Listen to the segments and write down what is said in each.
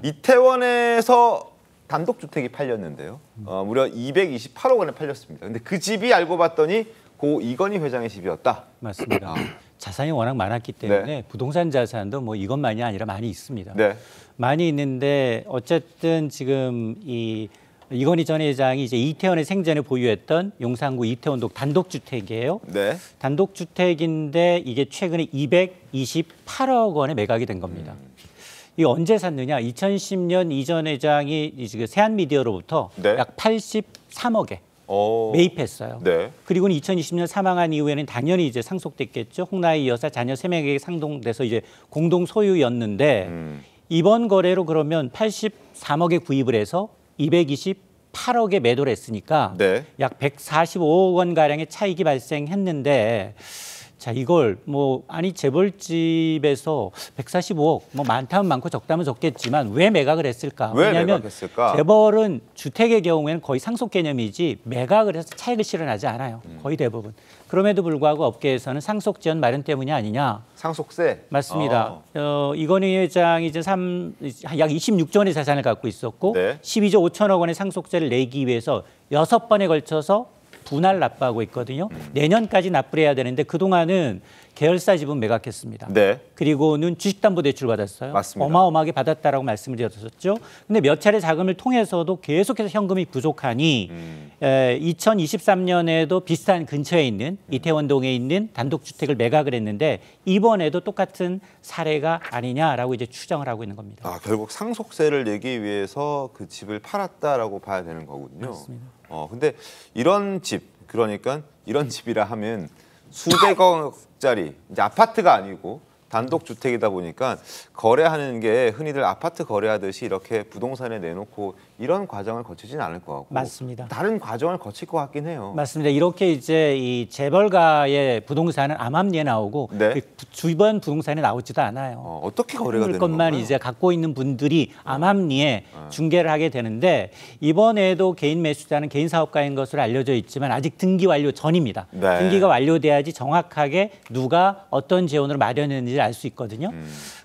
이태원에서 단독주택이 팔렸는데요. 무려 228억 원에 팔렸습니다. 근데 그 집이 알고 봤더니 고 이건희 회장의 집이었다. 맞습니다. 자산이 워낙 많았기 때문에 네. 부동산 자산도 뭐 이것만이 아니라 많이 있습니다. 네. 많이 있는데 어쨌든 지금 이건희 전 회장이 이제 이태원에 생전에 보유했던 용산구 이태원동 단독주택이에요. 네. 단독주택인데 이게 최근에 228억 원에 매각이 된 겁니다. 이게 언제 샀느냐? 2010년 이 전 회장이 세한미디어로부터 네. 약 83억에 매입했어요. 네. 그리고는 2020년 사망한 이후에는 당연히 이제 상속됐겠죠. 홍나희 여사 자녀 3명에게 상속돼서 이제 공동 소유였는데 이번 거래로 그러면 83억에 구입을 해서 228억에 매도를 했으니까 네. 약 145억 원 가량의 차익이 발생했는데 자 이걸 재벌집에서 145억 많다면 많고 적다면 적겠지만 왜 매각을 했을까? 왜 왜냐하면 매각했을까? 재벌은 주택의 경우에는 거의 상속 개념이지 매각을 해서 차익을 실현하지 않아요. 거의 대부분. 그럼에도 불구하고 업계에서는 상속 지원 마련 때문이 아니냐. 상속세? 맞습니다. 이건희 회장이 이제 약 26조 원의 자산을 갖고 있었고 네. 12조 5천억 원의 상속세를 내기 위해서 6번에 걸쳐서 분할 납부하고 있거든요. 내년까지 납부를 해야 되는데 그동안은 계열사 지분 매각했습니다. 네. 그리고는 주식담보대출 받았어요. 맞습니다. 어마어마하게 받았다라고 말씀을 드렸었죠. 근데 몇 차례 자금을 통해서도 계속해서 현금이 부족하니 2023년에도 비슷한 근처에 있는 이태원동에 있는 단독주택을 매각을 했는데 이번에도 똑같은 사례가 아니냐라고 이제 추정을 하고 있는 겁니다. 결국 상속세를 내기 위해서 그 집을 팔았다라고 봐야 되는 거군요. 맞습니다. 근데 이런 집, 그러니까 이런 집이라 하면 수백억짜리 이제 아파트가 아니고 단독주택이다 보니까 거래하는 게 흔히들 아파트 거래하듯이 이렇게 부동산에 내놓고 이런 과정을 거치진 않을 것 같고 맞습니다. 다른 과정을 거칠 것 같긴 해요. 맞습니다. 이렇게 이제 이 재벌가의 부동산은 암암리에 나오고 네. 주변 부동산에 나오지도 않아요. 어떻게 거래가 되는 것만 건가요? 이제 갖고 있는 분들이 암암리에 중개를 하게 되는데 이번에도 개인 매수자는 개인 사업가인 것으로 알려져 있지만 아직 등기 완료 전입니다. 네. 등기가 완료돼야지 정확하게 누가 어떤 재원으로 마련했는지 알 수 있거든요.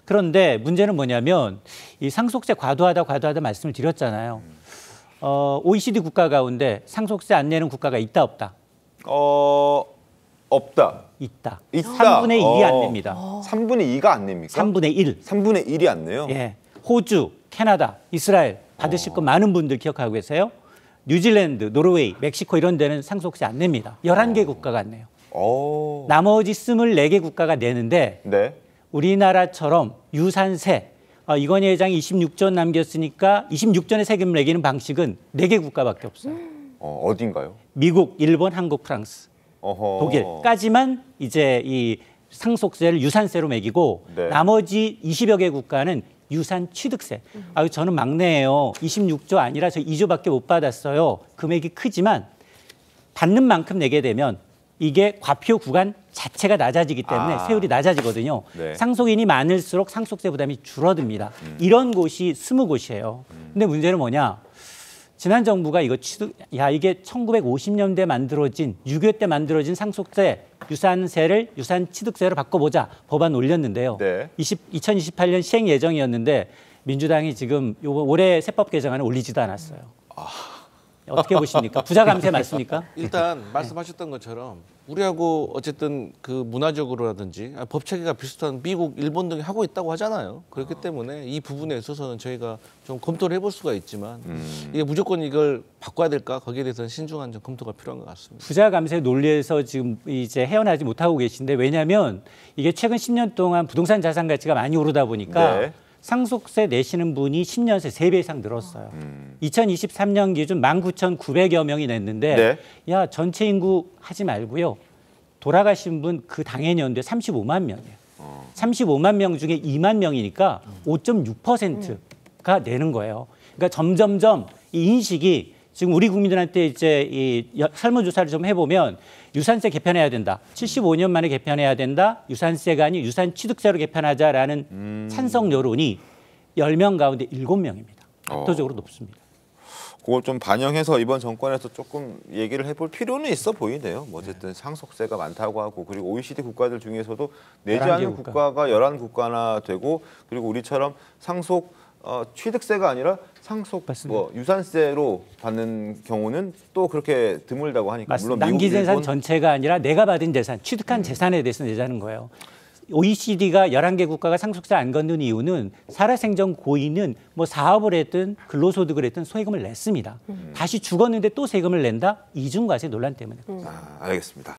그런데 문제는 뭐냐면 이 상속세 과도하다 말씀을 드렸잖아요. OECD 국가 가운데 상속세 안 내는 국가가 있다 없다? 없다. 있다. 있다. 3분의 1이 안 냅니다. 3분의 2가 안 냅니까? 3분의 1. 3분의 1이 안 내요? 예. 호주, 캐나다, 이스라엘 받으실 거 많은 분들 기억하고 계세요? 뉴질랜드, 노르웨이, 멕시코 이런 데는 상속세 안 냅니다. 11개 국가가 안 내요. 나머지 24개 국가가 내는데 네. 우리나라처럼 유산세, 이건희 회장이 26조 원 남겼으니까 26조의 세금을 매기는 방식은 4개 국가밖에 없어요. 어딘가요? 미국, 일본, 한국, 프랑스, 독일까지만 이제 이 상속세를 유산세로 매기고 네. 나머지 20여 개 국가는 유산 취득세. 저는 막내예요. 26조 아니라 저 2조밖에 못 받았어요. 금액이 크지만 받는 만큼 내게 되면 이게 과표 구간 자체가 낮아지기 때문에 세율이 낮아지거든요. 네. 상속인이 많을수록 상속세 부담이 줄어듭니다. 이런 곳이 20곳이에요. 근데 문제는 뭐냐? 지난 정부가 이게 1950년대 만들어진 6.25 때 만들어진 상속세 유산세를 유산취득세로 바꿔보자 법안 올렸는데요. 네. 2028년 시행 예정이었는데 민주당이 지금 올해 세법 개정안을 올리지도 않았어요. 어떻게 보십니까? 부자 감세 맞습니까? 일단 말씀하셨던 것처럼 우리하고 어쨌든 그 문화적으로라든지 법 체계가 비슷한 미국, 일본 등이 하고 있다고 하잖아요. 그렇기 때문에 이 부분에 있어서는 저희가 좀 검토를 해볼 수가 있지만 이게 무조건 이걸 바꿔야 될까 거기에 대해서는 신중한 좀 검토가 필요한 것 같습니다. 부자 감세 논리에서 지금 이제 헤어나지 못하고 계신데 왜냐하면 이게 최근 10년 동안 부동산 자산 가치가 많이 오르다 보니까 네. 상속세 내시는 분이 10년 새 3배 이상 늘었어요. 2023년 기준 19,900여 명이 냈는데 야 전체 인구 하지 말고요. 돌아가신 분 그 당해년도에 35만 명이에요. 35만 명 중에 2만 명이니까 5.6%가 내는 거예요. 그러니까 점점점 이 인식이 지금 우리 국민들한테 이제 이 설문조사를 좀 해보면 유산세 개편해야 된다. 75년 만에 개편해야 된다. 유산세가 아닌 유산취득세로 개편하자라는 찬성 여론이 10명 가운데 7명입니다. 압도적으로 높습니다. 그걸 좀 반영해서 이번 정권에서 조금 얘기를 해볼 필요는 있어 보이네요. 뭐 어쨌든 상속세가 많다고 하고 그리고 OECD 국가들 중에서도 내지 않은 국가가 11국가나 되고 그리고 우리처럼 상속 취득세가 아니라 상속, 뭐 유산세로 받는 경우는 또 그렇게 드물다고 하니까 맞습니다. 물론 낭기 미국, 재산 일본 전체가 아니라 내가 받은 재산, 취득한 재산에 대해서 내자는 거예요. OECD가 11개 국가가 상속세 안 걷는 이유는 살아생전 고인은 뭐 사업을 했든 근로소득을 했든 소액금을 냈습니다. 다시 죽었는데 또 세금을 낸다? 이중과세 논란 때문에. 알겠습니다.